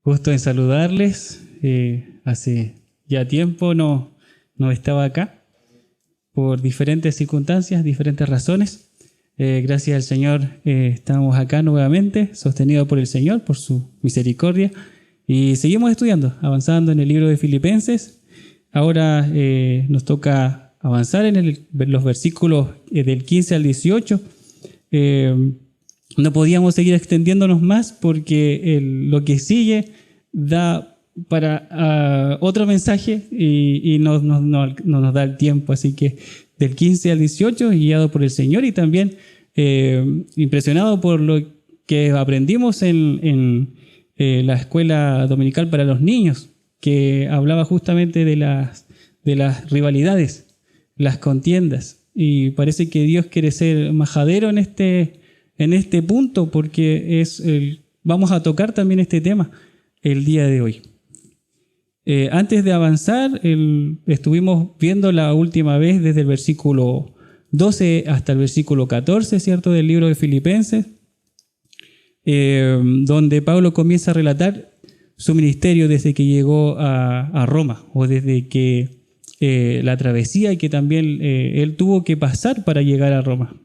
Gusto en saludarles. Hace ya tiempo no estaba acá por diferentes circunstancias, diferentes razones. Gracias al Señor estamos acá nuevamente, sostenidos por el Señor, por su misericordia. Y seguimos estudiando, avanzando en el libro de Filipenses. Ahora nos toca avanzar en los versículos del 15 al 18. No podíamos seguir extendiéndonos más porque lo que sigue da para otro mensaje y no nos da el tiempo. Así que del 15 al 18, guiado por el Señor y también impresionado por lo que aprendimos en la escuela dominical para los niños, que hablaba justamente de las rivalidades, las contiendas. Y parece que Dios quiere ser majadero en este punto, porque vamos a tocar también este tema el día de hoy. Antes de avanzar, estuvimos viendo la última vez desde el versículo 12 hasta el versículo 14, ¿cierto?, del libro de Filipenses, donde Pablo comienza a relatar su ministerio desde que llegó a Roma, o desde que la travesía que también él tuvo que pasar para llegar a Roma,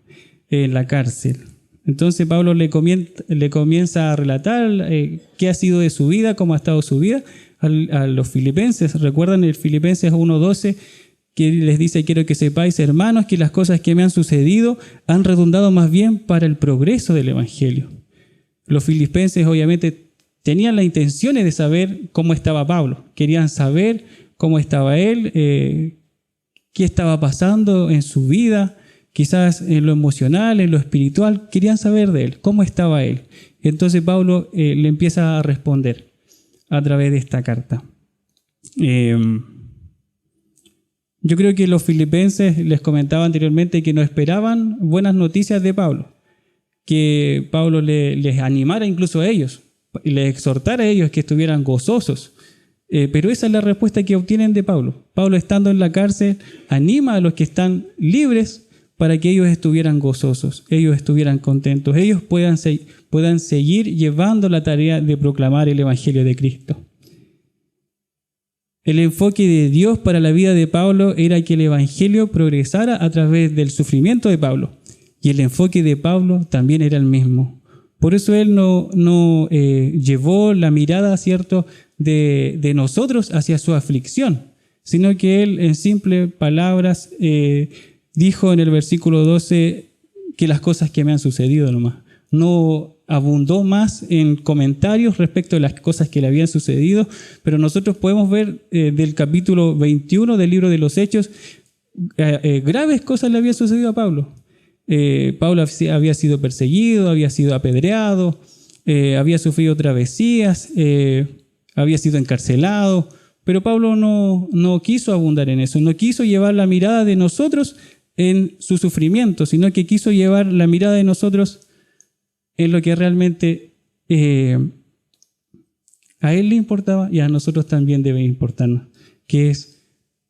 en la cárcel. Entonces Pablo le comienza a relatar qué ha sido de su vida, cómo ha estado su vida a los filipenses. ¿Recuerdan el Filipenses 1:12 que les dice: quiero que sepáis, hermanos, que las cosas que me han sucedido han redundado más bien para el progreso del Evangelio? Los filipenses obviamente tenían las intenciones de saber cómo estaba Pablo, querían saber cómo estaba él, qué estaba pasando en su vida. Quizás en lo emocional, en lo espiritual, querían saber de él, cómo estaba él. Entonces Pablo le empieza a responder a través de esta carta. Yo creo que los filipenses, les comentaba anteriormente, que no esperaban buenas noticias de Pablo, que Pablo les animara incluso a ellos, y les exhortara a ellos que estuvieran gozosos. Pero esa es la respuesta que obtienen de Pablo. Pablo, estando en la cárcel, anima a los que están libres para que ellos estuvieran gozosos, ellos estuvieran contentos, ellos puedan seguir llevando la tarea de proclamar el Evangelio de Cristo. El enfoque de Dios para la vida de Pablo era que el Evangelio progresara a través del sufrimiento de Pablo, y el enfoque de Pablo también era el mismo. Por eso él no llevó la mirada, ¿cierto?, de nosotros hacia su aflicción, sino que él, en simples palabras, dijo en el versículo 12 que las cosas que me han sucedido nomás. No abundó más en comentarios respecto a las cosas que le habían sucedido, pero nosotros podemos ver del capítulo 21 del libro de los Hechos, graves cosas le habían sucedido a Pablo. Pablo había sido perseguido, había sido apedreado, había sufrido travesías, había sido encarcelado, pero Pablo no quiso abundar en eso, no quiso llevar la mirada de nosotros en su sufrimiento, sino que quiso llevar la mirada de nosotros en lo que realmente a él le importaba y a nosotros también debe importarnos, que es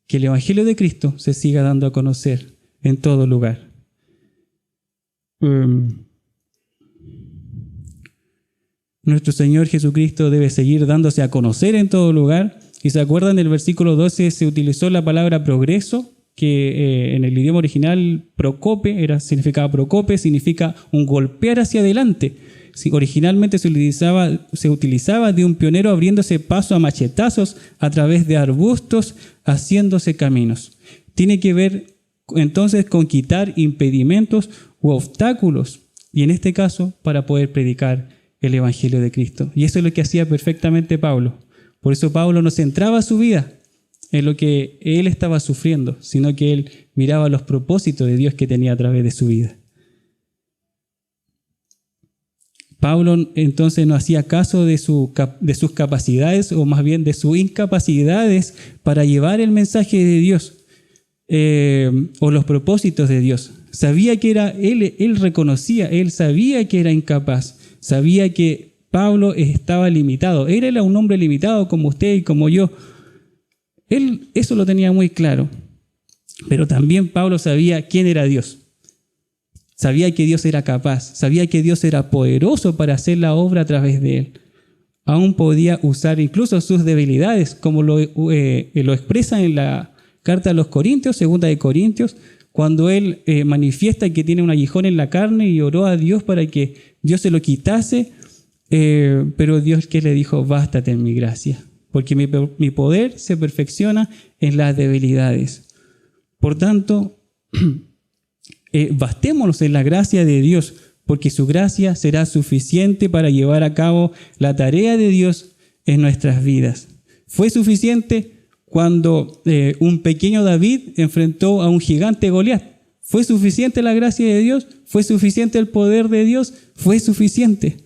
que el Evangelio de Cristo se siga dando a conocer en todo lugar. Nuestro Señor Jesucristo debe seguir dándose a conocer en todo lugar. Y se acuerdan, del versículo 12 se utilizó la palabra progreso, que en el idioma original procope, significaba un golpear hacia adelante. Sí, originalmente se utilizaba de un pionero abriéndose paso a machetazos a través de arbustos, haciéndose caminos. Tiene que ver entonces con quitar impedimentos u obstáculos, y en este caso para poder predicar el Evangelio de Cristo. Y eso es lo que hacía perfectamente Pablo. Por eso Pablo no centraba su vida en lo que él estaba sufriendo, sino que él miraba los propósitos de Dios que tenía a través de su vida. Pablo entonces no hacía caso de sus capacidades, o más bien de sus incapacidades para llevar el mensaje de Dios o los propósitos de Dios. Sabía que él reconocía, él sabía que era incapaz, sabía que Pablo estaba limitado, él era un hombre limitado como usted y como yo. Él eso lo tenía muy claro, pero también Pablo sabía quién era Dios. Sabía que Dios era capaz, sabía que Dios era poderoso para hacer la obra a través de él. aún podía usar incluso sus debilidades, como lo expresa en la carta a los Corintios, segunda de Corintios, cuando él manifiesta que tiene un aguijón en la carne y oró a Dios para que Dios se lo quitase, pero Dios que le dijo, bástate en mi gracia, porque mi poder se perfecciona en las debilidades. Por tanto, bastémonos en la gracia de Dios, porque su gracia será suficiente para llevar a cabo la tarea de Dios en nuestras vidas. Fue suficiente cuando un pequeño David enfrentó a un gigante Goliat. ¿Fue suficiente la gracia de Dios? ¿Fue suficiente el poder de Dios? Fue suficiente.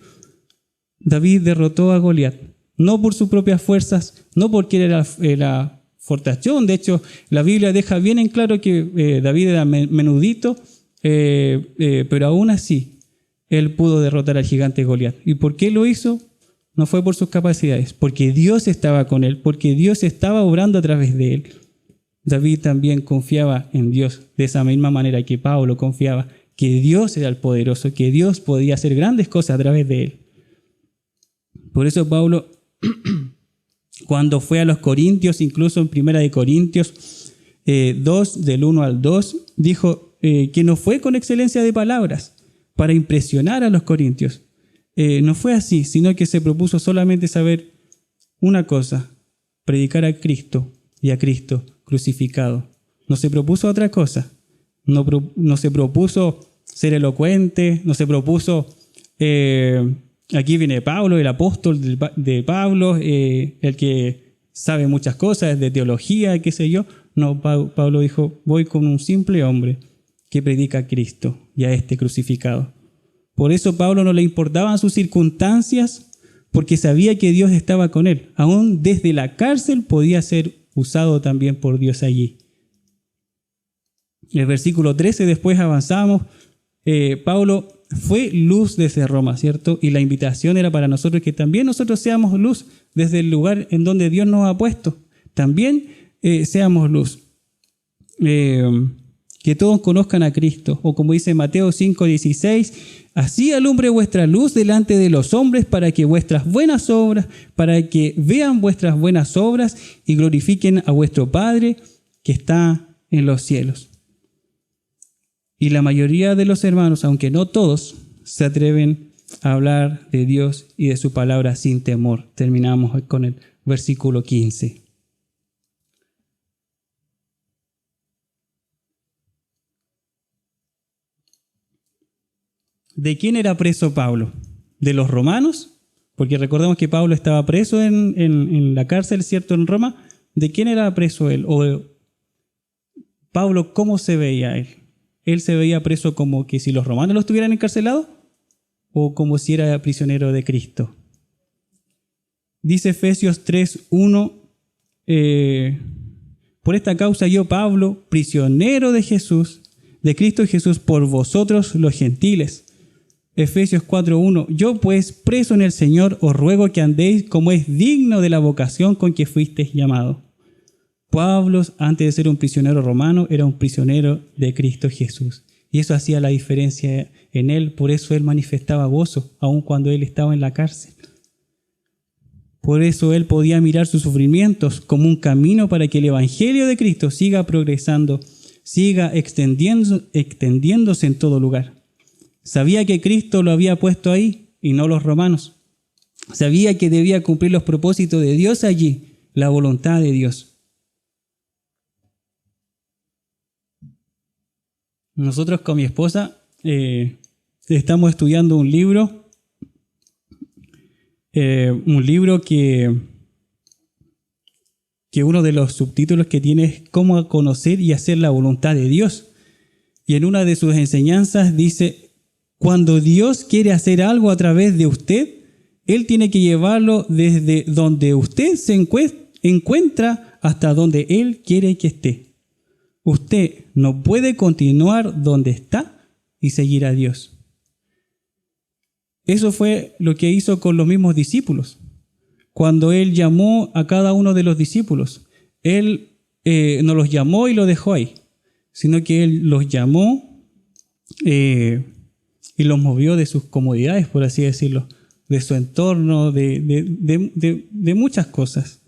David derrotó a Goliat, no por sus propias fuerzas, no porque era fortachón. De hecho, la Biblia deja bien en claro que David era menudito, pero aún así, él pudo derrotar al gigante Goliat. ¿Y por qué lo hizo? No fue por sus capacidades, porque Dios estaba con él, porque Dios estaba obrando a través de él. David también confiaba en Dios de esa misma manera que Pablo confiaba que Dios era el poderoso, que Dios podía hacer grandes cosas a través de él. Por eso Pablo, cuando fue a los Corintios, incluso en 1 de Corintios 2, del 1 al 2, dijo que no fue con excelencia de palabras para impresionar a los corintios. No fue así, sino que se propuso solamente saber una cosa: predicar a Cristo y a Cristo crucificado. No se propuso otra cosa. No se propuso ser elocuente, no se propuso, aquí viene Pablo, el apóstol de Pablo, el que sabe muchas cosas de teología, qué sé yo. No, Pablo dijo, voy con un simple hombre que predica a Cristo y a este crucificado. Por eso Pablo no le importaban sus circunstancias, porque sabía que Dios estaba con él. Aún desde la cárcel podía ser usado también por Dios allí. En el versículo 13, después avanzamos, Pablo fue luz desde Roma, ¿cierto? Y la invitación era para nosotros que también nosotros seamos luz desde el lugar en donde Dios nos ha puesto. También seamos luz. Que todos conozcan a Cristo. O como dice Mateo 5:16, así alumbre vuestra luz delante de los hombres para que vean vuestras buenas obras y glorifiquen a vuestro Padre que está en los cielos. Y la mayoría de los hermanos, aunque no todos, se atreven a hablar de Dios y de su palabra sin temor. Terminamos con el versículo 15. ¿De quién era preso Pablo? ¿De los romanos? Porque recordemos que Pablo estaba preso en la cárcel, ¿cierto?, en Roma. ¿De quién era preso él? O Pablo, ¿cómo se veía él? ¿Él se veía preso como que si los romanos lo estuvieran encarcelados? ¿O como si era prisionero de Cristo? Dice Efesios 3:1, por esta causa yo, Pablo, prisionero de Jesús, de Cristo Jesús, por vosotros los gentiles. Efesios 4:1, yo pues, preso en el Señor, os ruego que andéis como es digno de la vocación con que fuisteis llamados. Pablo, antes de ser un prisionero romano, era un prisionero de Cristo Jesús. Y eso hacía la diferencia en él, por eso él manifestaba gozo, aun cuando él estaba en la cárcel. Por eso él podía mirar sus sufrimientos como un camino para que el Evangelio de Cristo siga progresando, siga extendiéndose en todo lugar. Sabía que Cristo lo había puesto ahí y no los romanos. Sabía que debía cumplir los propósitos de Dios allí, la voluntad de Dios. Nosotros con mi esposa estamos estudiando un libro que uno de los subtítulos que tiene es Cómo conocer y hacer la voluntad de Dios. Y en una de sus enseñanzas dice, cuando Dios quiere hacer algo a través de usted, Él tiene que llevarlo desde donde usted se encuentra hasta donde Él quiere que esté. Usted no puede continuar donde está y seguir a Dios. Eso fue lo que hizo con los mismos discípulos. Cuando Él llamó a cada uno de los discípulos, Él no los llamó y los dejó ahí, sino que Él los llamó y los movió de sus comodidades, por así decirlo, de su entorno, de muchas cosas.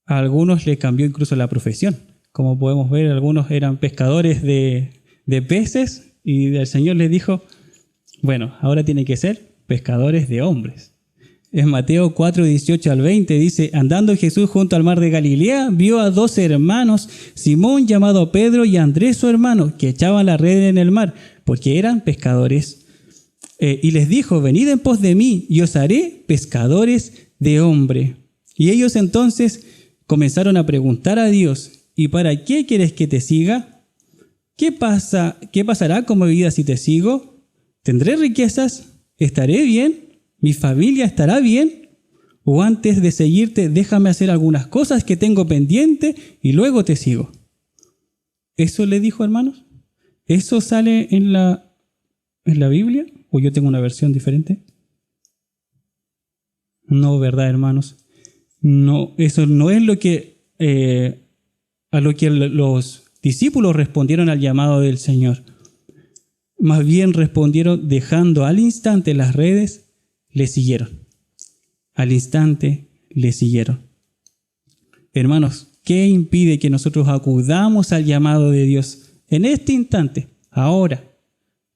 A algunos les cambió incluso la profesión. Como podemos ver, algunos eran pescadores de peces y el Señor les dijo, bueno, ahora tienen que ser pescadores de hombres. En Mateo 4, 18 al 20 dice, andando Jesús junto al mar de Galilea, vio a 2 hermanos, Simón llamado Pedro y Andrés su hermano, que echaban la red en el mar, porque eran pescadores. Y les dijo, venid en pos de mí, y os haré pescadores de hombre. Y ellos entonces comenzaron a preguntar a Dios, ¿y para qué quieres que te siga? ¿Qué pasará con mi vida si te sigo? ¿Tendré riquezas? ¿Estaré bien? ¿Mi familia estará bien? ¿O antes de seguirte, déjame hacer algunas cosas que tengo pendiente y luego te sigo? ¿Eso le dijo, hermanos? ¿Eso sale en la Biblia? ¿O yo tengo una versión diferente? No, ¿verdad, hermanos? No, eso no es lo que a lo que los discípulos respondieron al llamado del Señor. Más bien respondieron dejando al instante las redes, le siguieron. Al instante le siguieron. Hermanos, ¿qué impide que nosotros acudamos al llamado de Dios en este instante, ahora?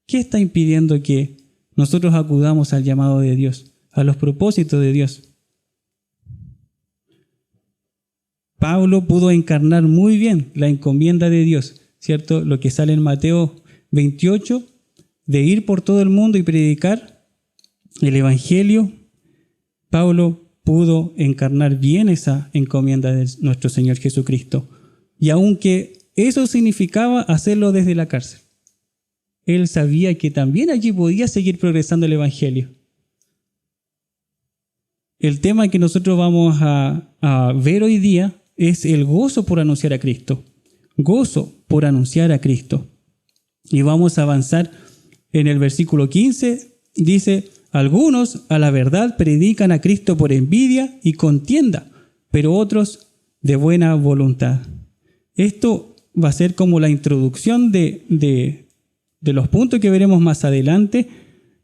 ¿Qué está impidiendo que nosotros acudamos al llamado de Dios, a los propósitos de Dios? Pablo pudo encarnar muy bien la encomienda de Dios, ¿cierto? Lo que sale en Mateo 28, de ir por todo el mundo y predicar el Evangelio. Pablo pudo encarnar bien esa encomienda de nuestro Señor Jesucristo. Y aunque eso significaba hacerlo desde la cárcel, él sabía que también allí podía seguir progresando el Evangelio. El tema que nosotros vamos a ver hoy día es el gozo por anunciar a Cristo. Gozo por anunciar a Cristo. Y vamos a avanzar en el versículo 15. Dice, algunos a la verdad predican a Cristo por envidia y contienda, pero otros de buena voluntad. Esto va a ser como la introducción de los puntos que veremos más adelante.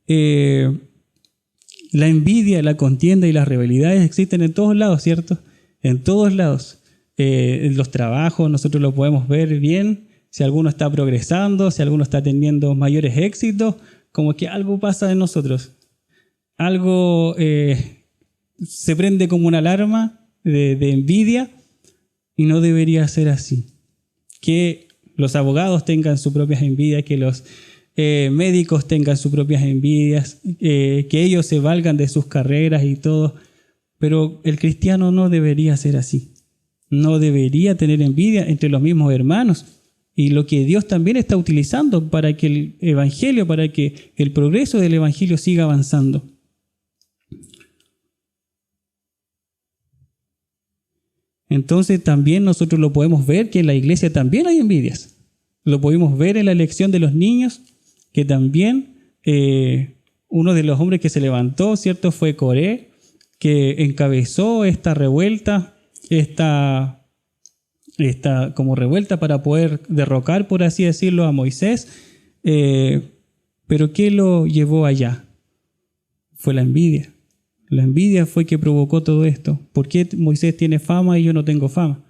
La envidia, la contienda y las rivalidades existen en todos lados, ¿cierto? En todos lados. En los trabajos nosotros lo podemos ver bien, si alguno está progresando, si alguno está teniendo mayores éxitos, como que algo pasa en nosotros. Algo se prende como una alarma de envidia y no debería ser así. Que los abogados tengan sus propias envidias, que los médicos tengan sus propias envidias, que ellos se valgan de sus carreras y todo, pero el cristiano no debería ser así. No debería tener envidia entre los mismos hermanos. Y lo que Dios también está utilizando para que el Evangelio, para que el progreso del Evangelio siga avanzando. Entonces también nosotros lo podemos ver que en la iglesia también hay envidias. Lo podemos ver en la elección de los niños, que también uno de los hombres que se levantó, ¿cierto? Fue Coré, que encabezó esta revuelta, esta como revuelta para poder derrocar, por así decirlo, a Moisés. Pero ¿qué lo llevó allá? Fue la envidia. La envidia fue que provocó todo esto. ¿Por qué Moisés tiene fama y yo no tengo fama?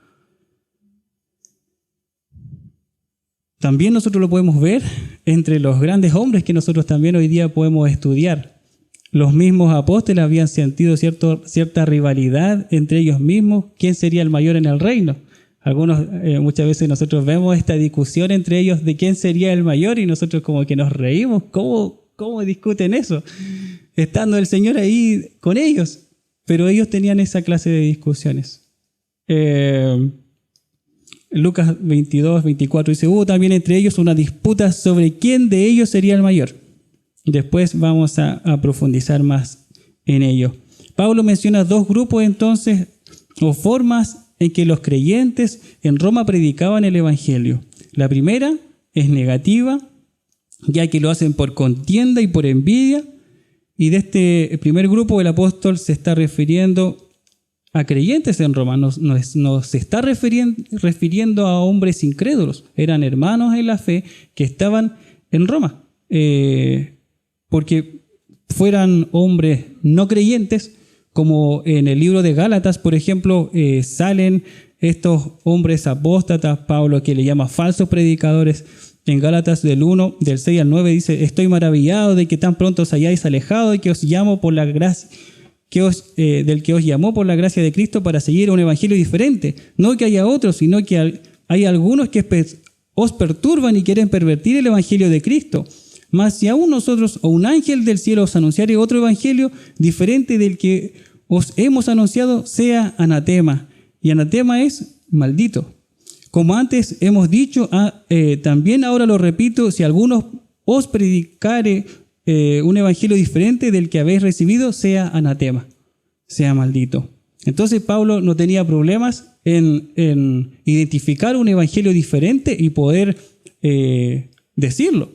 También nosotros lo podemos ver entre los grandes hombres que nosotros también hoy día podemos estudiar. Los mismos apóstoles habían sentido cierta rivalidad entre ellos mismos. ¿Quién sería el mayor en el reino? Muchas veces nosotros vemos esta discusión entre ellos de quién sería el mayor y nosotros como que nos reímos. ¿Cómo discuten eso? Estando el Señor ahí con ellos. Pero ellos tenían esa clase de discusiones. Lucas 22, 24 dice, hubo también entre ellos una disputa sobre quién de ellos sería el mayor. Después vamos a profundizar más en ello. Pablo menciona dos grupos entonces, o formas en que los creyentes en Roma predicaban el Evangelio. La primera es negativa, ya que lo hacen por contienda y por envidia. Y de este primer grupo el apóstol se está refiriendo a creyentes en Roma, no se está refiriendo a hombres incrédulos, eran hermanos en la fe que estaban en Roma. Porque fueran hombres no creyentes, como en el libro de Gálatas, por ejemplo, salen estos hombres apóstatas, Pablo que le llama falsos predicadores. En Gálatas del 6 al 9 dice: estoy maravillado de que tan pronto os hayáis alejado y que os llamo por la gracia, del que os llamó por la gracia de Cristo para seguir un evangelio diferente. No que haya otros, sino que hay algunos que os perturban y quieren pervertir el evangelio de Cristo. Mas si aún nosotros o un ángel del cielo os anunciare otro evangelio diferente del que os hemos anunciado, sea anatema. Y anatema es maldito. Como antes hemos dicho, también ahora lo repito: si alguno os predicare un evangelio diferente del que habéis recibido, sea anatema, sea maldito. Entonces Pablo no tenía problemas en identificar un evangelio diferente y poder decirlo.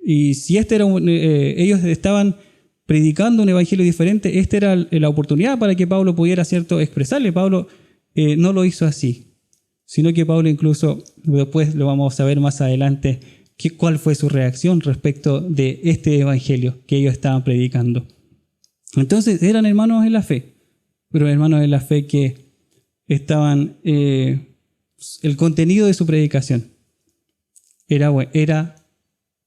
Y si ellos estaban predicando un evangelio diferente, esta era la oportunidad para que Pablo pudiera, ¿cierto?, expresarle. Pablo no lo hizo así, sino que Pablo, incluso después lo vamos a ver más adelante, cuál fue su reacción respecto de este evangelio que ellos estaban predicando. Entonces eran hermanos en la fe, pero hermanos en la fe que estaban, el contenido de su predicación era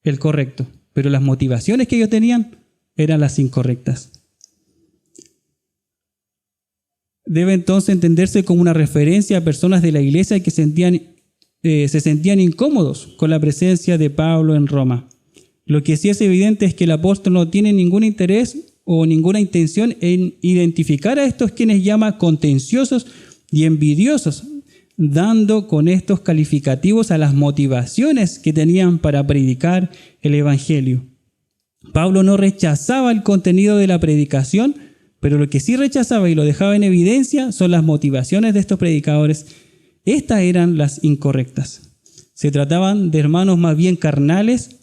el correcto, pero las motivaciones que ellos tenían eran las incorrectas. Debe entonces entenderse como una referencia a personas de la iglesia que se sentían incómodos con la presencia de Pablo en Roma. Lo que sí es evidente es que el apóstol no tiene ningún interés o ninguna intención en identificar a estos quienes llama contenciosos y envidiosos, dando con estos calificativos a las motivaciones que tenían para predicar el evangelio. Pablo no rechazaba el contenido de la predicación, pero lo que sí rechazaba y lo dejaba en evidencia son las motivaciones de estos predicadores. Estas eran las incorrectas. Se trataban de hermanos más bien carnales.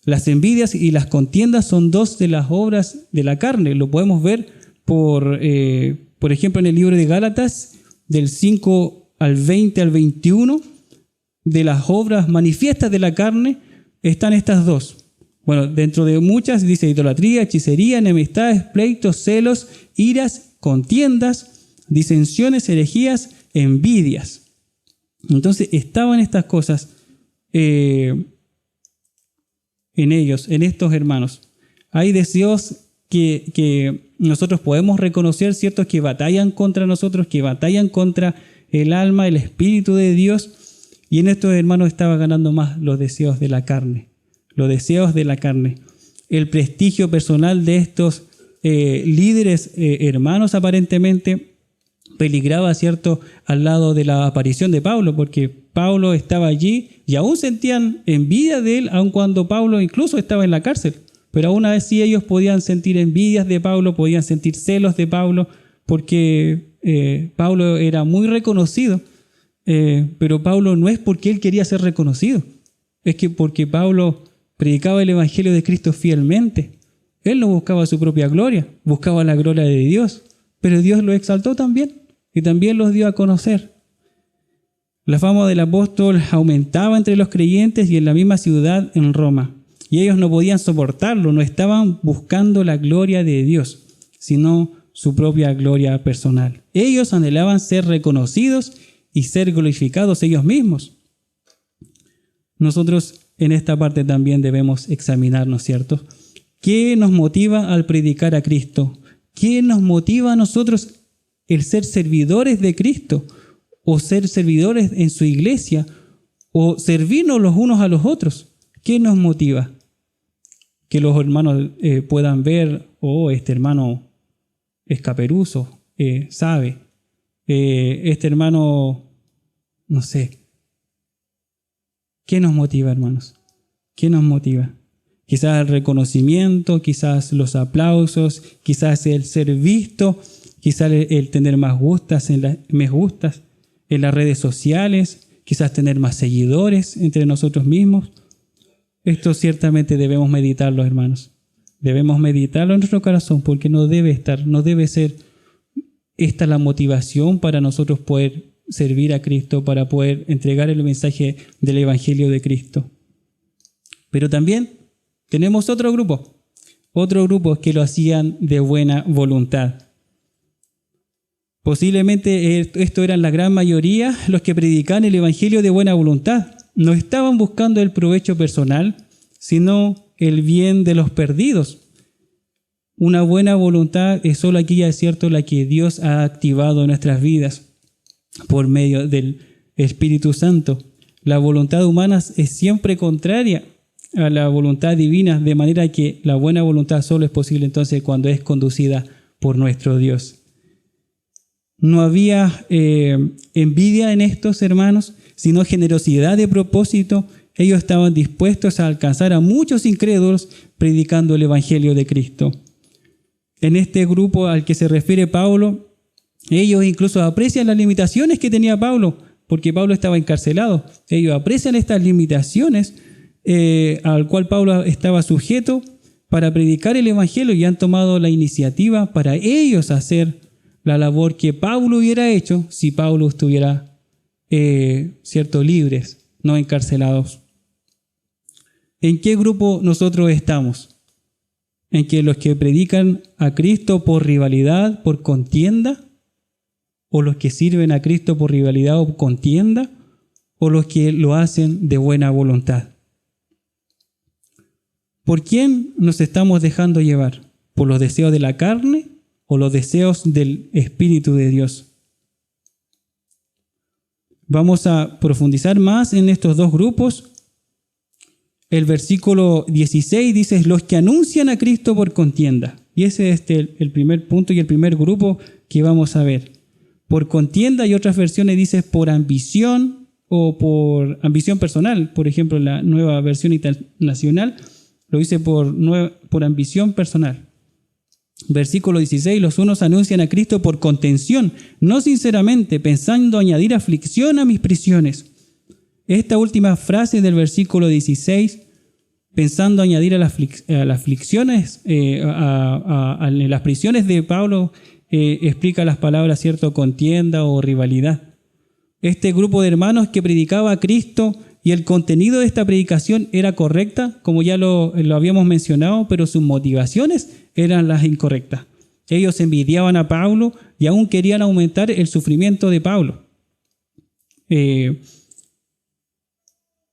Las envidias y las contiendas son dos de las obras de la carne. Lo podemos ver por ejemplo, en el libro de Gálatas, del 5 al 20 al 21, de las obras manifiestas de la carne, están estas dos. Bueno, dentro de muchas dice idolatría, hechicería, enemistades, pleitos, celos, iras, contiendas, disensiones, herejías, envidias. Entonces estaban estas cosas en ellos, en estos hermanos. Hay deseos que nosotros podemos reconocer, ¿cierto?, que batallan contra nosotros, que batallan contra el alma, el espíritu de Dios, y en estos hermanos estaba ganando más los deseos de la carne. Los deseos de la carne. El prestigio personal de estos líderes hermanos aparentemente peligraba, ¿cierto?, al lado de la aparición de Pablo, porque Pablo estaba allí y aún sentían envidia de él, aun cuando Pablo incluso estaba en la cárcel. Pero aún así ellos podían sentir envidias de Pablo, podían sentir celos de Pablo, porque Pablo era muy reconocido, pero Pablo no es porque él quería ser reconocido, es que porque Pablo predicaba el evangelio de Cristo fielmente. Él no buscaba su propia gloria, buscaba la gloria de Dios, pero Dios lo exaltó también y también los dio a conocer. La fama del apóstol aumentaba entre los creyentes y en la misma ciudad, en Roma, y ellos no podían soportarlo, no estaban buscando la gloria de Dios, sino su propia gloria personal. Ellos anhelaban ser reconocidos y ser glorificados ellos mismos. Nosotros en esta parte también debemos examinarnos, ¿cierto? ¿Qué nos motiva al predicar a Cristo? ¿Qué nos motiva a nosotros el ser servidores de Cristo? ¿O ser servidores en su iglesia? ¿O servirnos los unos a los otros? ¿Qué nos motiva? Que los hermanos puedan ver, este hermano es caperuso, sabe. Este hermano, no sé. ¿Qué nos motiva, hermanos? ¿Qué nos motiva? Quizás el reconocimiento, quizás los aplausos, quizás el ser visto, quizás el tener más gustas en las redes sociales, quizás tener más seguidores entre nosotros mismos. Esto ciertamente debemos meditarlo, hermanos. Debemos meditarlo en nuestro corazón porque no debe ser esta es la motivación para nosotros poder servir a Cristo, para poder entregar el mensaje del Evangelio de Cristo. Pero también tenemos otro grupo que lo hacían de buena voluntad. Posiblemente esto eran la gran mayoría los que predicaban el Evangelio de buena voluntad. No estaban buscando el provecho personal, sino el bien de los perdidos. Una buena voluntad es solo aquella, es cierto, la que Dios ha activado en nuestras vidas por medio del Espíritu Santo. La voluntad humana es siempre contraria a la voluntad divina, de manera que la buena voluntad solo es posible entonces cuando es conducida por nuestro Dios. No había envidia en estos hermanos, sino generosidad de propósito. Ellos estaban dispuestos a alcanzar a muchos incrédulos predicando el Evangelio de Cristo. En este grupo al que se refiere Pablo, ellos incluso aprecian las limitaciones que tenía Pablo, porque Pablo estaba encarcelado. Ellos aprecian estas limitaciones al cual Pablo estaba sujeto para predicar el Evangelio y han tomado la iniciativa para ellos hacer la labor que Pablo hubiera hecho si Pablo estuviera, libres, no encarcelados. ¿En qué grupo nosotros estamos? ¿En que los que predican a Cristo por rivalidad, por contienda? ¿O los que sirven a Cristo por rivalidad o contienda? ¿O los que lo hacen de buena voluntad? ¿Por quién nos estamos dejando llevar? ¿Por los deseos de la carne o los deseos del Espíritu de Dios? Vamos a profundizar más en estos dos grupos. El versículo 16 dice, los que anuncian a Cristo por contienda. Y ese es el primer punto y el primer grupo que vamos a ver. Por contienda, y otras versiones dice por ambición o por ambición personal. Por ejemplo, la Nueva Versión Internacional lo dice por ambición personal. Versículo 16, los unos anuncian a Cristo por contención, no sinceramente, pensando añadir aflicción a mis prisiones. Esta última frase del versículo 16, pensando añadir a las aflicciones, a las prisiones de Pablo, explica las palabras, cierto, contienda o rivalidad. Este grupo de hermanos que predicaba a Cristo y el contenido de esta predicación era correcta, como ya lo habíamos mencionado, pero sus motivaciones eran las incorrectas. Ellos envidiaban a Pablo y aún querían aumentar el sufrimiento de Pablo.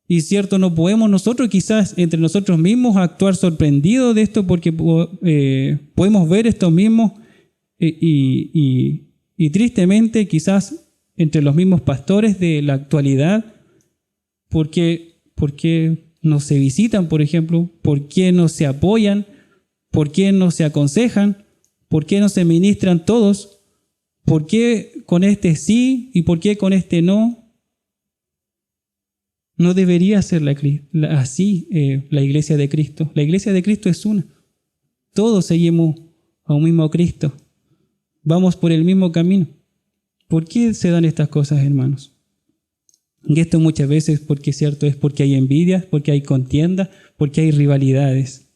Y cierto, no podemos nosotros quizás entre nosotros mismos actuar sorprendidos de esto porque podemos ver estos mismos y tristemente quizás entre los mismos pastores de la actualidad, ¿por qué no se visitan, por ejemplo? ¿Por qué no se apoyan? ¿Por qué no se aconsejan? ¿Por qué no se ministran todos? ¿Por qué con este sí y por qué con este no? No debería ser así la iglesia de Cristo. La iglesia de Cristo es una. Todos seguimos a un mismo Cristo. Vamos por el mismo camino. ¿Por qué se dan estas cosas, hermanos? Y esto muchas veces, porque es cierto, es porque hay envidia, porque hay contienda, porque hay rivalidades.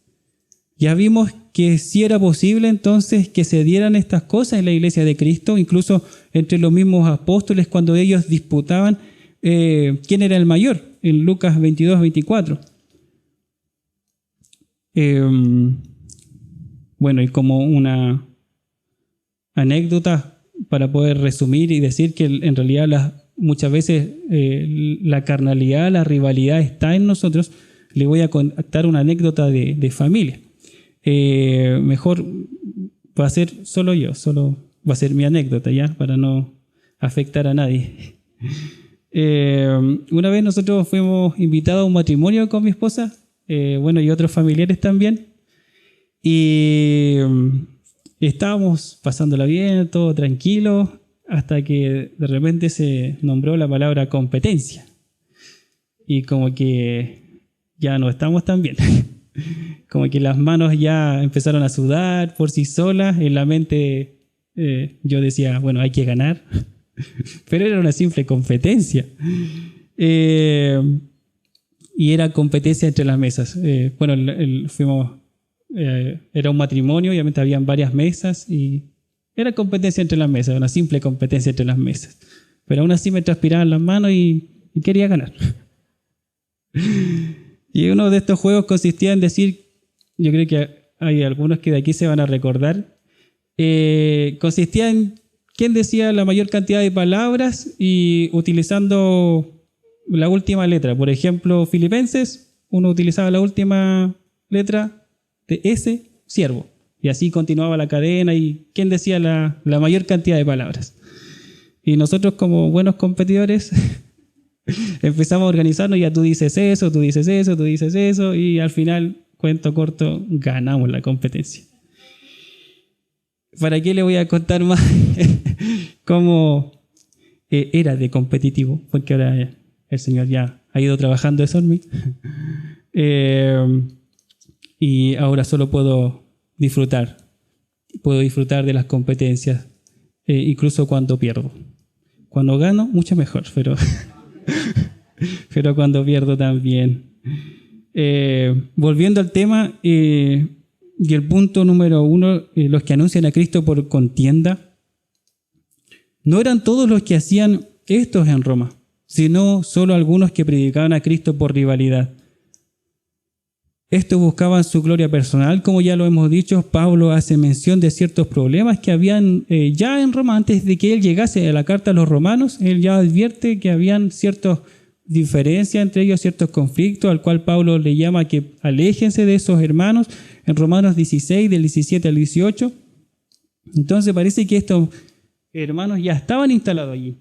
Ya vimos que sí era posible entonces que se dieran estas cosas en la iglesia de Cristo, incluso entre los mismos apóstoles cuando ellos disputaban quién era el mayor, en Lucas 22, 24. Bueno, y como una anécdota para poder resumir y decir que en realidad muchas veces la carnalidad, la rivalidad está en nosotros, le voy a contar una anécdota de familia. Mejor va a ser solo va a ser mi anécdota, ¿ya? Para no afectar a nadie. Una vez nosotros fuimos invitados a un matrimonio con mi esposa, y otros familiares también, y estábamos pasándola bien, todo tranquilo, hasta que de repente se nombró la palabra competencia. Y como que ya no estamos tan bien. Como que las manos ya empezaron a sudar por sí solas. En la mente yo decía, bueno, hay que ganar. Pero era una simple competencia. Y era competencia entre las mesas. Fuimos... era un matrimonio, obviamente habían varias mesas y Era competencia entre las mesas, una simple competencia entre las mesas. Pero aún así me transpiraban las manos y quería ganar. Y uno de estos juegos consistía en decir, yo creo que hay algunos que de aquí se van a recordar, consistía en quién decía la mayor cantidad de palabras y utilizando la última letra. Por ejemplo, Filipenses, uno utilizaba la última letra de S, siervo. Y así continuaba la cadena y quién decía la mayor cantidad de palabras. Y nosotros como buenos competidores empezamos a organizarnos, ya tú dices eso, tú dices eso, tú dices eso, y al final, cuento corto, ganamos la competencia. ¿Para qué le voy a contar más cómo era de competitivo? Porque ahora el Señor ya ha ido trabajando eso en mí. Y ahora solo puedo disfrutar de las competencias, incluso cuando pierdo. Cuando gano, mucho mejor, pero cuando pierdo también. Volviendo al tema, y el punto número 1, los que anuncian a Cristo por contienda, no eran todos los que hacían estos en Roma, sino solo algunos que predicaban a Cristo por rivalidad. Estos buscaban su gloria personal, como ya lo hemos dicho. Pablo hace mención de ciertos problemas que habían ya en Roma. Antes de que él llegase a la carta a los romanos, él ya advierte que habían ciertas diferencias entre ellos, ciertos conflictos, al cual Pablo le llama que aléjense de esos hermanos, en Romanos 16, del 17 al 18. Entonces parece que estos hermanos ya estaban instalados allí.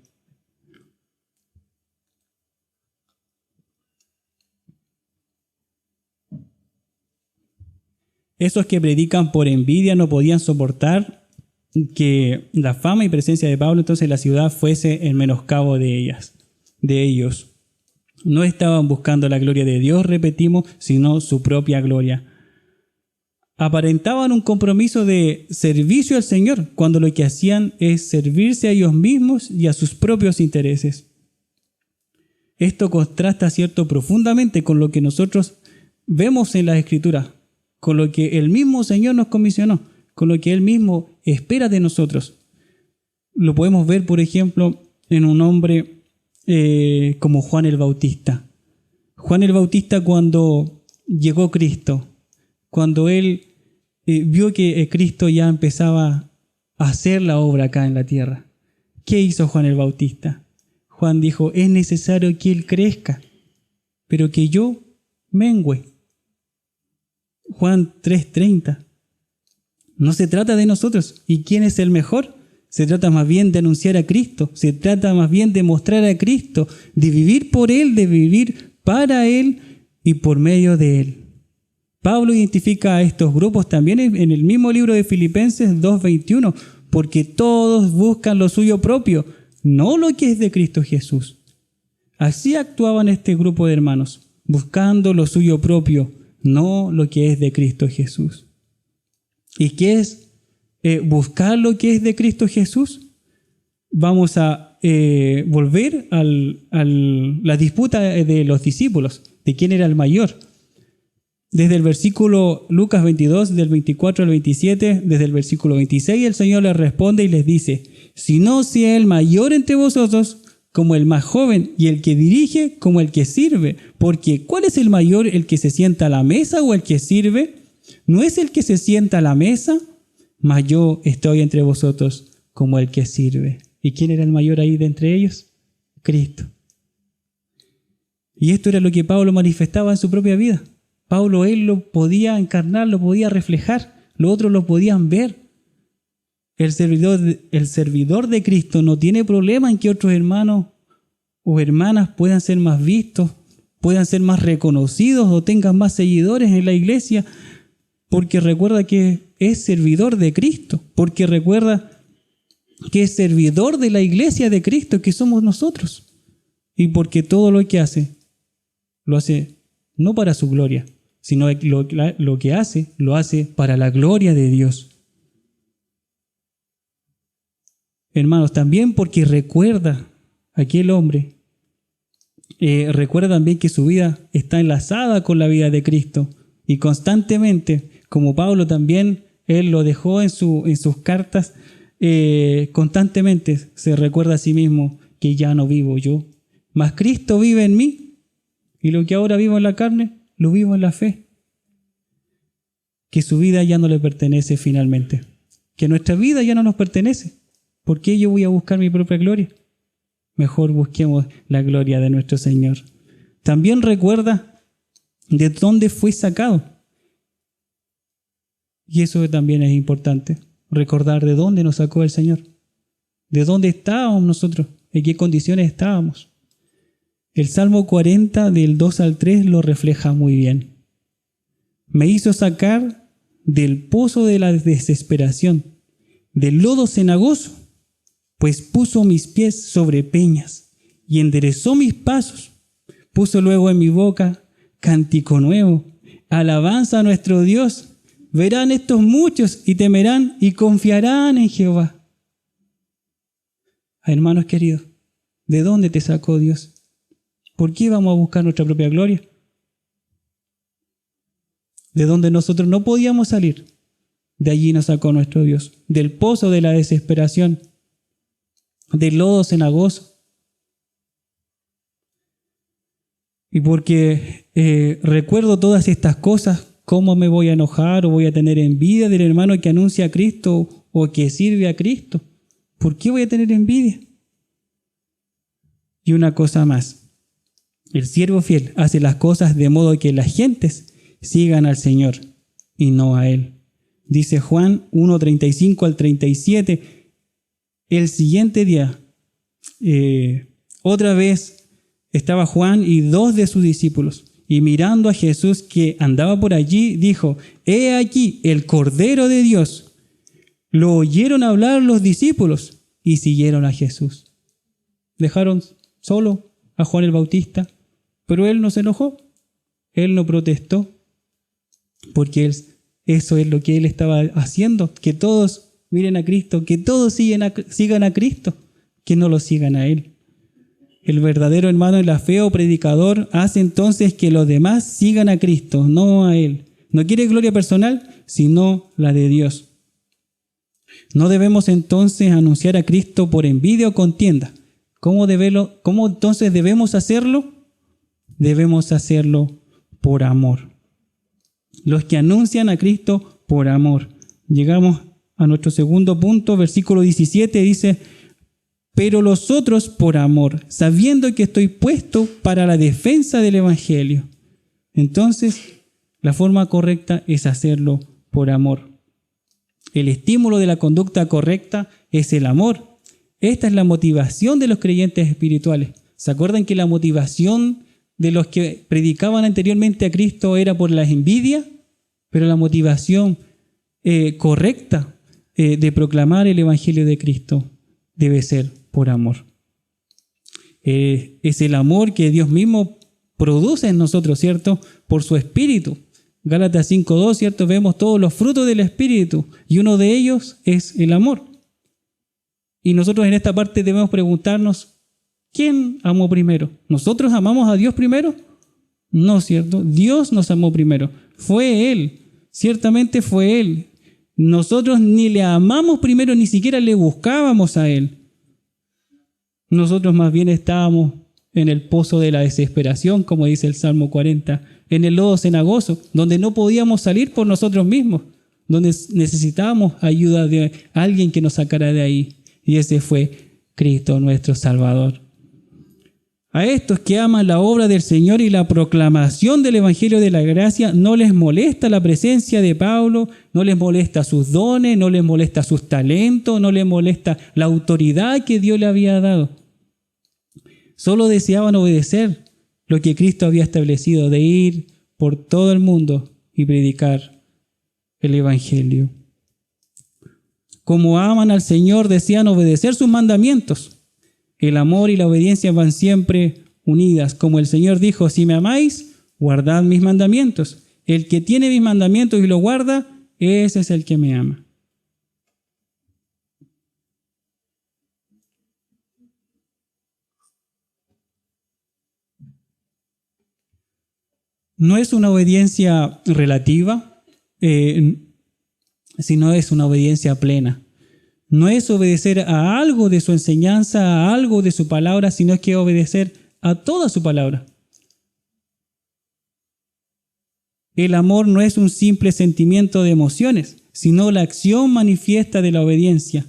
Esos que predican por envidia no podían soportar que la fama y presencia de Pablo entonces en la ciudad fuese en menoscabo de ellos. No estaban buscando la gloria de Dios, repetimos, sino su propia gloria. Aparentaban un compromiso de servicio al Señor, cuando lo que hacían es servirse a ellos mismos y a sus propios intereses. Esto contrasta, cierto, profundamente con lo que nosotros vemos en las Escrituras, con lo que el mismo Señor nos comisionó, con lo que Él mismo espera de nosotros. Lo podemos ver, por ejemplo, en un hombre como Juan el Bautista. Juan el Bautista, cuando llegó Cristo, cuando él vio que Cristo ya empezaba a hacer la obra acá en la tierra, ¿qué hizo Juan el Bautista? Juan dijo, es necesario que Él crezca, pero que yo mengüe. Juan 3:30. No se trata de nosotros. ¿Y quién es el mejor? Se trata más bien de anunciar a Cristo. Se trata más bien de mostrar a Cristo, de vivir por Él, de vivir para Él y por medio de Él. Pablo identifica a estos grupos también en el mismo libro de Filipenses 2:21, porque todos buscan lo suyo propio, no lo que es de Cristo Jesús. Así actuaban este grupo de hermanos, buscando lo suyo propio, no lo que es de Cristo Jesús. ¿Y qué es buscar lo que es de Cristo Jesús? Vamos a volver a la disputa de los discípulos, de quién era el mayor. Desde el versículo Lucas 22, del 24 al 27, desde el versículo 26, el Señor les responde y les dice, si no sea el mayor entre vosotros, como el más joven, y el que dirige como el que sirve. Porque ¿cuál es el mayor, el que se sienta a la mesa o el que sirve? ¿No es el que se sienta a la mesa? Mas yo estoy entre vosotros como el que sirve. ¿Y quién era el mayor ahí de entre ellos? Cristo. Y esto era lo que Pablo manifestaba en su propia vida. Pablo, él lo podía encarnar, lo podía reflejar, los otros lo podían ver. El servidor de Cristo no tiene problema en que otros hermanos o hermanas puedan ser más vistos, puedan ser más reconocidos o tengan más seguidores en la iglesia, porque recuerda que es servidor de Cristo, porque recuerda que es servidor de la iglesia de Cristo, que somos nosotros, y porque todo lo que hace, lo hace no para su gloria, sino lo que hace, lo hace para la gloria de Dios. Hermanos, también porque recuerda aquel hombre, recuerda también que su vida está enlazada con la vida de Cristo y constantemente, como Pablo también, él lo dejó en sus cartas, constantemente se recuerda a sí mismo que ya no vivo yo, mas Cristo vive en mí, y lo que ahora vivo en la carne, lo vivo en la fe. Que su vida ya no le pertenece finalmente, que nuestra vida ya no nos pertenece. ¿Por qué yo voy a buscar mi propia gloria? Mejor busquemos la gloria de nuestro Señor. También recuerda de dónde fue sacado. Y eso también es importante, recordar de dónde nos sacó el Señor, de dónde estábamos nosotros, en qué condiciones estábamos. El Salmo 40 del 2 al 3 lo refleja muy bien. Me hizo sacar del pozo de la desesperación, del lodo cenagoso, pues puso mis pies sobre peñas y enderezó mis pasos. Puso luego en mi boca cántico nuevo, alabanza a nuestro Dios. Verán estos muchos y temerán y confiarán en Jehová. Hermanos queridos, ¿de dónde te sacó Dios? ¿Por qué vamos a buscar nuestra propia gloria? De donde nosotros no podíamos salir, de allí nos sacó nuestro Dios, del pozo de la desesperación, del lodo cenagoso. Y porque recuerdo todas estas cosas, ¿cómo me voy a enojar o voy a tener envidia del hermano que anuncia a Cristo o que sirve a Cristo? ¿Por qué voy a tener envidia? Y una cosa más, el siervo fiel hace las cosas de modo que las gentes sigan al Señor y no a Él. Dice Juan 1:35 al 37, el siguiente día, otra vez estaba Juan y 2 de sus discípulos, y mirando a Jesús que andaba por allí, dijo: He aquí el Cordero de Dios. Lo oyeron hablar los discípulos y siguieron a Jesús. Dejaron solo a Juan el Bautista, pero él no se enojó, él no protestó, porque eso es lo que él estaba haciendo, que todos miren a Cristo, que todos sigan a Cristo, que no lo sigan a él. El verdadero hermano en la fe o predicador hace entonces que los demás sigan a Cristo, no a él. No quiere gloria personal, sino la de Dios. No debemos entonces anunciar a Cristo por envidia o contienda. ¿Cómo entonces debemos hacerlo? Debemos hacerlo por amor. Los que anuncian a Cristo por amor. Llegamos a nuestro segundo punto, versículo 17, dice: pero los otros por amor, sabiendo que estoy puesto para la defensa del Evangelio. Entonces, la forma correcta es hacerlo por amor. El estímulo de la conducta correcta es el amor. Esta es la motivación de los creyentes espirituales. ¿Se acuerdan que la motivación de los que predicaban anteriormente a Cristo era por la envidia? Pero la motivación correcta de proclamar el Evangelio de Cristo debe ser por amor. Es el amor que Dios mismo produce en nosotros, ¿cierto? Por su Espíritu. Gálatas 5:2, ¿cierto? Vemos todos los frutos del Espíritu y uno de ellos es el amor. Y nosotros en esta parte debemos preguntarnos, ¿quién amó primero? ¿Nosotros amamos a Dios primero? No, ¿cierto? Dios nos amó primero. Fue Él. Ciertamente fue Él. Nosotros ni le amamos primero, ni siquiera le buscábamos a Él. Nosotros más bien estábamos en el pozo de la desesperación, como dice el Salmo 40, en el lodo cenagoso, donde no podíamos salir por nosotros mismos, donde necesitábamos ayuda de alguien que nos sacara de ahí. Y ese fue Cristo, nuestro Salvador. A estos que aman la obra del Señor y la proclamación del Evangelio de la gracia, no les molesta la presencia de Pablo, no les molesta sus dones, no les molesta sus talentos, no les molesta la autoridad que Dios le había dado. Solo deseaban obedecer lo que Cristo había establecido, de ir por todo el mundo y predicar el Evangelio. Como aman al Señor, desean obedecer sus mandamientos. El amor y la obediencia van siempre unidas. Como el Señor dijo: si me amáis, guardad mis mandamientos. El que tiene mis mandamientos y los guarda, ese es el que me ama. No es una obediencia relativa, sino es una obediencia plena. no es obedecer a algo de su enseñanza, a algo de su palabra, sino que obedecer a toda su palabra. El amor no es un simple sentimiento de emociones, sino la acción manifiesta de la obediencia.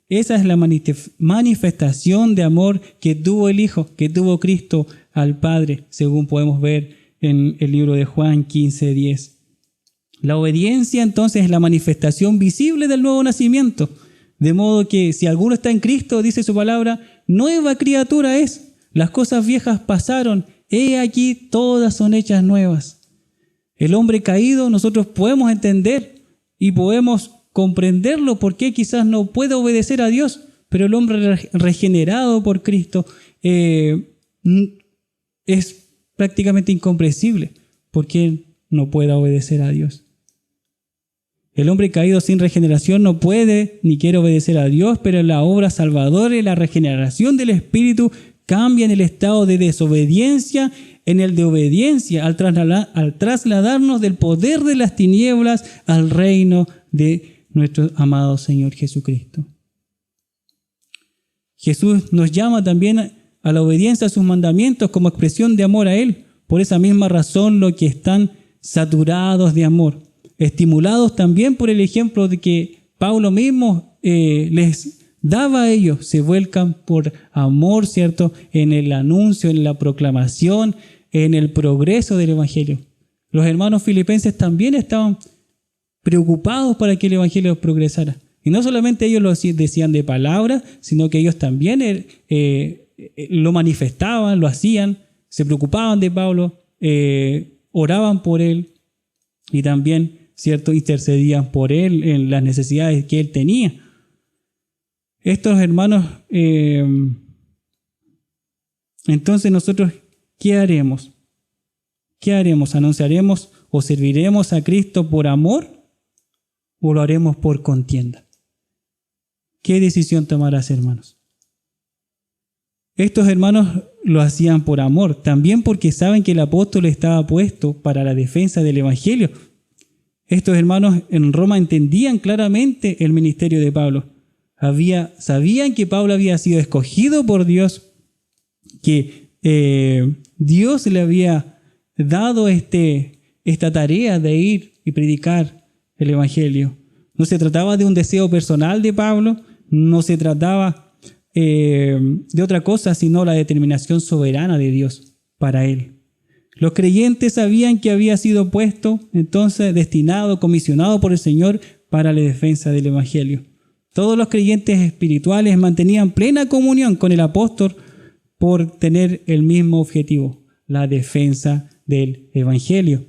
Esa es la manifestación de amor que tuvo el Hijo, que tuvo Cristo al Padre, según podemos ver en el libro de Juan 15:10. La obediencia entonces es la manifestación visible del nuevo nacimiento, de modo que si alguno está en Cristo, dice su palabra, nueva criatura es. Las cosas viejas pasaron, he aquí todas son hechas nuevas. El hombre caído nosotros podemos entender y podemos comprenderlo porque quizás no puede obedecer a Dios, pero el hombre regenerado por Cristo es prácticamente incomprensible porque no puede obedecer a Dios. El hombre caído sin regeneración no puede ni quiere obedecer a Dios, pero la obra salvadora y la regeneración del Espíritu cambian el estado de desobediencia en el de obediencia al trasladarnos del poder de las tinieblas al reino de nuestro amado Señor Jesucristo. Jesús nos llama también a la obediencia a sus mandamientos como expresión de amor a Él. Por esa misma razón, los que están saturados de amor, estimulados también por el ejemplo de que Pablo mismo les daba a ellos, se vuelcan por amor, ¿cierto?, en el anuncio, en la proclamación, en el progreso del Evangelio. Los hermanos filipenses también estaban preocupados para que el Evangelio progresara. Y no solamente ellos lo decían de palabra, sino que ellos también lo manifestaban, lo hacían, se preocupaban de Pablo, oraban por él y también, ¿cierto?, intercedían por él en las necesidades que él tenía. Estos hermanos, entonces nosotros, ¿qué haremos? ¿Qué haremos? ¿Anunciaremos o serviremos a Cristo por amor o lo haremos por contienda? ¿Qué decisión tomarás, hermanos? Estos hermanos lo hacían por amor, también porque saben que el apóstol estaba puesto para la defensa del Evangelio. Estos hermanos en Roma entendían claramente el ministerio de Pablo. Sabían que Pablo había sido escogido por Dios, que Dios le había dado esta tarea de ir y predicar el Evangelio. No se trataba de un deseo personal de Pablo, no se trataba de otra cosa, sino la determinación soberana de Dios para él. Los creyentes sabían que había sido puesto, entonces destinado, comisionado por el Señor para la defensa del Evangelio. Todos los creyentes espirituales mantenían plena comunión con el apóstol por tener el mismo objetivo, la defensa del Evangelio.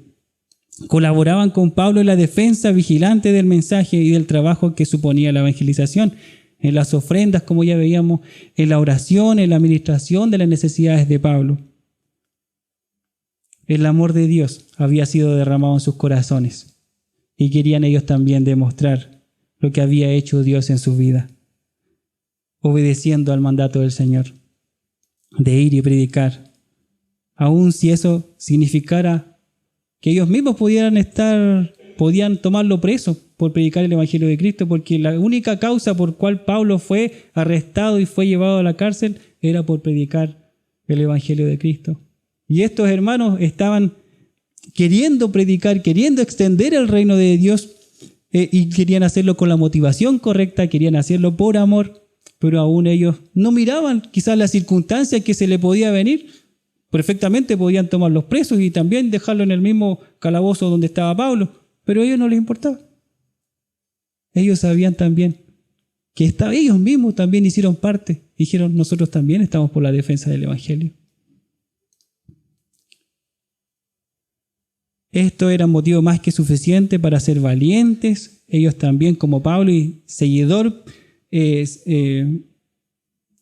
Colaboraban con Pablo en la defensa vigilante del mensaje y del trabajo que suponía la evangelización, en las ofrendas, como ya veíamos, en la oración, en la administración de las necesidades de Pablo. El amor de Dios había sido derramado en sus corazones y querían ellos también demostrar lo que había hecho Dios en su vida, obedeciendo al mandato del Señor de ir y predicar, aun si eso significara que ellos mismos podían tomarlo preso por predicar el Evangelio de Cristo, porque la única causa por cual Pablo fue arrestado y fue llevado a la cárcel era por predicar el Evangelio de Cristo. Y estos hermanos estaban queriendo predicar, queriendo extender el reino de Dios y querían hacerlo con la motivación correcta, querían hacerlo por amor, pero aún ellos no miraban quizás las circunstancias que se le podía venir. Perfectamente podían tomarlos presos y también dejarlo en el mismo calabozo donde estaba Pablo, pero a ellos no les importaba. Ellos sabían también que ellos mismos también hicieron parte. Dijeron, nosotros también estamos por la defensa del Evangelio. Esto era motivo más que suficiente para ser valientes. Ellos también, como Pablo y seguidor,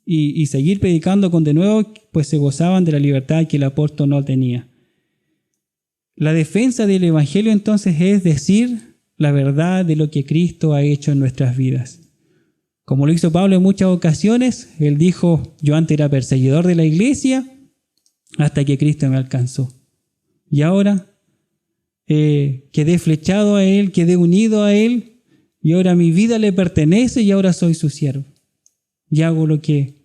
y seguir predicando con denuedo, pues se gozaban de la libertad que el apóstol no tenía. La defensa del Evangelio entonces es decir la verdad de lo que Cristo ha hecho en nuestras vidas. Como lo hizo Pablo en muchas ocasiones, él dijo, yo antes era perseguidor de la iglesia hasta que Cristo me alcanzó. Y ahora quedé flechado a Él, quedé unido a Él y ahora mi vida le pertenece y ahora soy su siervo. Y hago lo que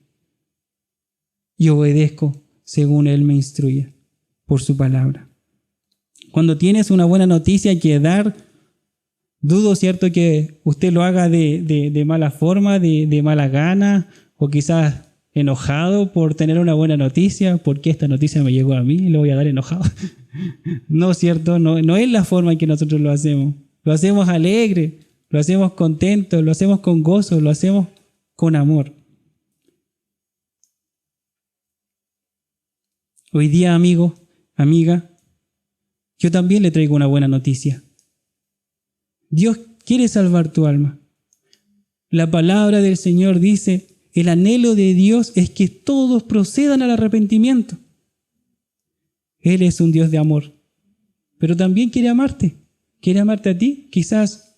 y obedezco según Él me instruye por su palabra. Cuando tienes una buena noticia que dar, dudo, ¿cierto?, que usted lo haga de mala forma, de mala gana, o quizás enojado por tener una buena noticia, porque esta noticia me llegó a mí y lo voy a dar enojado. No, ¿cierto? No es la forma en que nosotros lo hacemos. Lo hacemos alegre, lo hacemos contento, lo hacemos con gozo, lo hacemos con amor. Hoy día, amigo, amiga, yo también le traigo una buena noticia. Dios quiere salvar tu alma. La palabra del Señor dice, el anhelo de Dios es que todos procedan al arrepentimiento. Él es un Dios de amor, pero también quiere amarte a ti. Quizás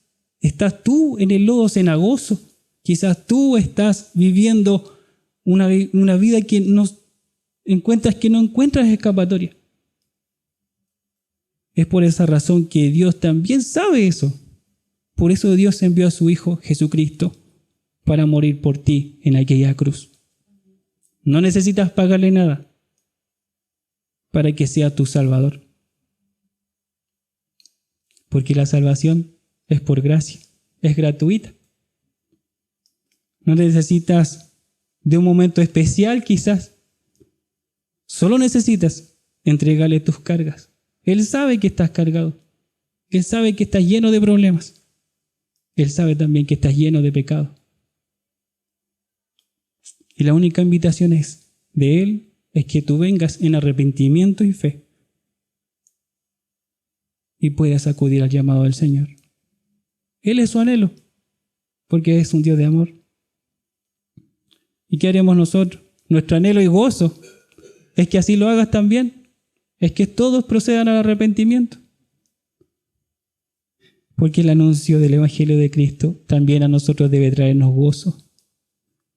estás tú en el lodo cenagoso, quizás tú estás viviendo una vida que no encuentras escapatoria. Es por esa razón que Dios también sabe eso. Por eso Dios envió a su Hijo Jesucristo para morir por ti en aquella cruz. No necesitas pagarle nada para que sea tu Salvador. Porque la salvación es por gracia, es gratuita. No necesitas de un momento especial quizás. Solo necesitas entregarle tus cargas. Él sabe que estás cargado. Él sabe que estás lleno de problemas. Él sabe también que estás lleno de pecado. Y la única invitación de Él es que tú vengas en arrepentimiento y fe y puedas acudir al llamado del Señor. Él es su anhelo, porque es un Dios de amor. ¿Y qué haremos nosotros? Nuestro anhelo y gozo es que así lo hagas también. Es que todos procedan al arrepentimiento. Porque el anuncio del Evangelio de Cristo también a nosotros debe traernos gozo.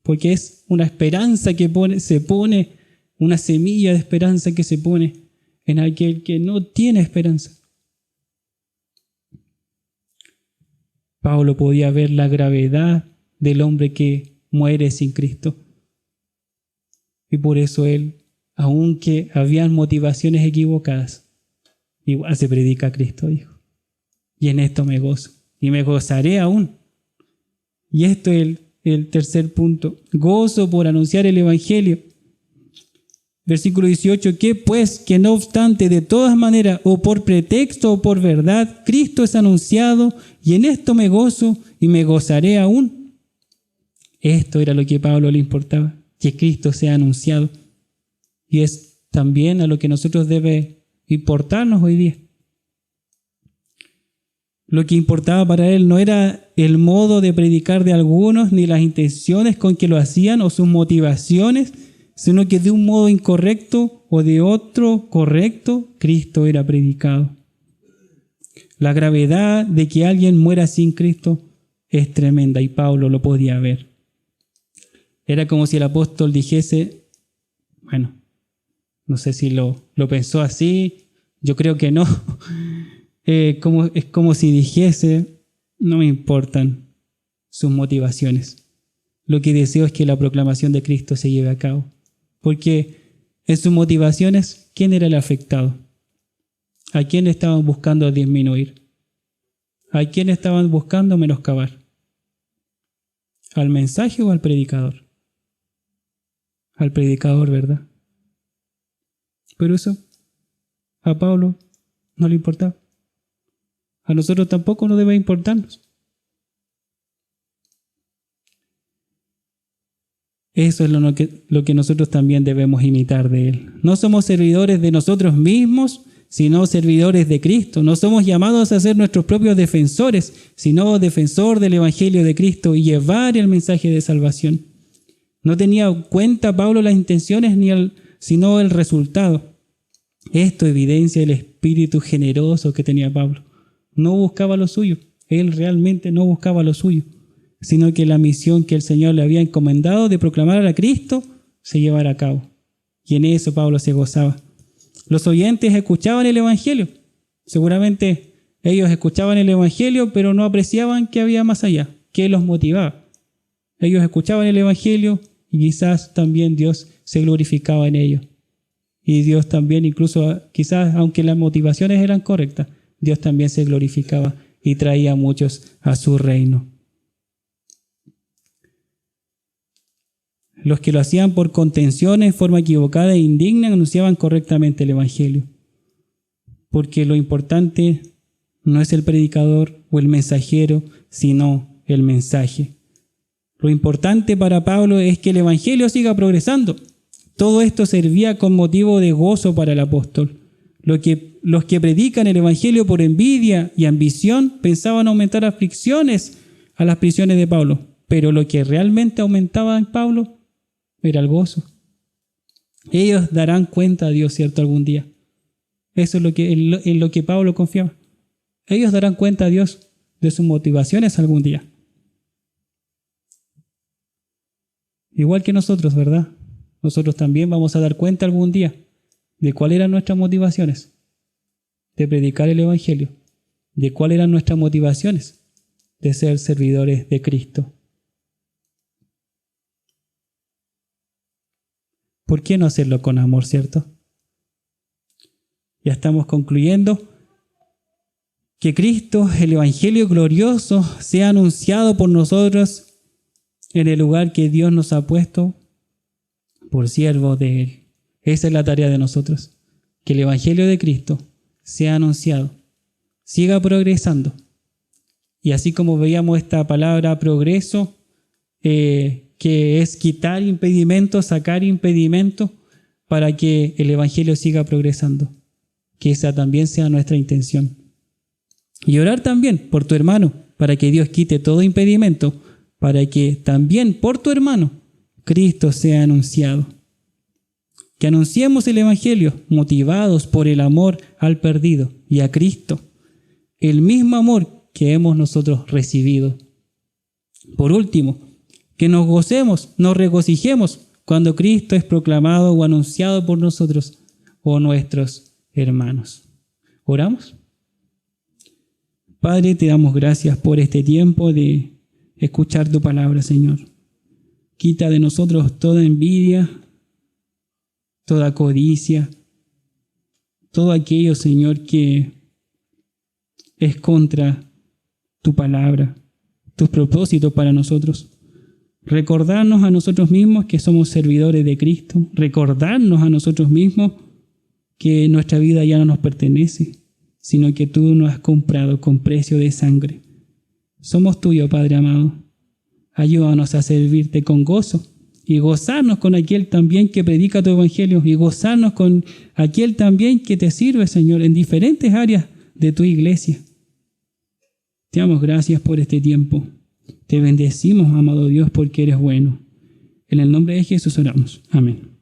Porque es una esperanza que se pone, una semilla de esperanza que se pone en aquel que no tiene esperanza. Pablo podía ver la gravedad del hombre que muere sin Cristo. Y por eso él, aunque habían motivaciones equivocadas, igual se predica a Cristo, dijo. Y en esto me gozo, y me gozaré aún. Y esto es el tercer punto, gozo por anunciar el Evangelio. Versículo 18, que pues, que no obstante, de todas maneras, o por pretexto o por verdad, Cristo es anunciado, y en esto me gozo y me gozaré aún. Esto era lo que a Pablo le importaba, que Cristo sea anunciado. Y es también a lo que a nosotros debe importarnos hoy día. Lo que importaba para él no era el modo de predicar de algunos, ni las intenciones con que lo hacían o sus motivaciones, sino que de un modo incorrecto o de otro correcto, Cristo era predicado. La gravedad de que alguien muera sin Cristo es tremenda y Pablo lo podía ver. Era como si el apóstol dijese, bueno, no sé si lo pensó así, yo creo que no. Es como si dijese, no me importan sus motivaciones. Lo que deseo es que la proclamación de Cristo se lleve a cabo. Porque en sus motivaciones, ¿quién era el afectado? ¿A quién estaban buscando disminuir? ¿A quién estaban buscando menoscabar? ¿Al mensaje o al predicador? Al predicador, ¿verdad? Pero eso a Pablo no le importaba. A nosotros tampoco nos debe importarnos. Eso es lo que nosotros también debemos imitar de Él. No somos servidores de nosotros mismos, sino servidores de Cristo. No somos llamados a ser nuestros propios defensores, sino defensor del Evangelio de Cristo y llevar el mensaje de salvación. No tenía en cuenta Pablo las intenciones sino el resultado. Esto evidencia el espíritu generoso que tenía Pablo. No buscaba lo suyo. Él realmente no buscaba lo suyo, sino que la misión que el Señor le había encomendado de proclamar a Cristo se llevara a cabo. Y en eso Pablo se gozaba. Los oyentes escuchaban el Evangelio. Seguramente Ellos escuchaban el Evangelio, pero no apreciaban que había más allá, qué los motivaba. Ellos escuchaban el Evangelio y quizás también Dios se glorificaba en ellos. Y Dios también, incluso quizás, aunque las motivaciones eran correctas, Dios también se glorificaba y traía a muchos a su reino. Los que lo hacían por contención en forma equivocada e indigna anunciaban correctamente el Evangelio. Porque lo importante no es el predicador o el mensajero, sino el mensaje. Lo importante para Pablo es que el Evangelio siga progresando. Todo esto servía con motivo de gozo para el apóstol. Los que predican el Evangelio por envidia y ambición pensaban aumentar aflicciones a las prisiones de Pablo. Pero lo que realmente aumentaba en Pablo era el gozo. Ellos darán cuenta a Dios, ¿cierto?, algún día. Eso es en lo que Pablo confiaba. Ellos darán cuenta a Dios de sus motivaciones algún día. Igual que nosotros, ¿verdad? Nosotros también vamos a dar cuenta algún día de cuáles eran nuestras motivaciones de predicar el Evangelio, de cuáles eran nuestras motivaciones de ser servidores de Cristo. ¿Por qué no hacerlo con amor, cierto? Ya estamos concluyendo. Que Cristo, el Evangelio glorioso, sea anunciado por nosotros en el lugar que Dios nos ha puesto por siervos de Él. Esa es la tarea de nosotros. Que el Evangelio de Cristo sea anunciado, siga progresando. Y así como veíamos esta palabra progreso, que es quitar impedimentos, sacar impedimentos, para que el Evangelio siga progresando. Que esa también sea nuestra intención. Y orar también por tu hermano, para que Dios quite todo impedimento, para que también por tu hermano Cristo sea anunciado. Que anunciemos el Evangelio motivados por el amor al perdido y a Cristo, el mismo amor que hemos nosotros recibido. Por último, que nos gocemos, nos regocijemos cuando Cristo es proclamado o anunciado por nosotros o nuestros hermanos. ¿Oramos? Padre, te damos gracias por este tiempo de escuchar tu palabra, Señor. Quita de nosotros toda envidia, toda codicia, todo aquello, Señor, que es contra tu palabra, tus propósitos para nosotros. Recordarnos a nosotros mismos que somos servidores de Cristo. Recordarnos a nosotros mismos que nuestra vida ya no nos pertenece, sino que tú nos has comprado con precio de sangre. Somos tuyos, Padre amado. Ayúdanos a servirte con gozo y gozarnos con aquel también que predica tu evangelio y gozarnos con aquel también que te sirve, Señor, en diferentes áreas de tu iglesia. Te damos gracias por este tiempo. Te bendecimos, amado Dios, porque eres bueno. En el nombre de Jesús oramos. Amén.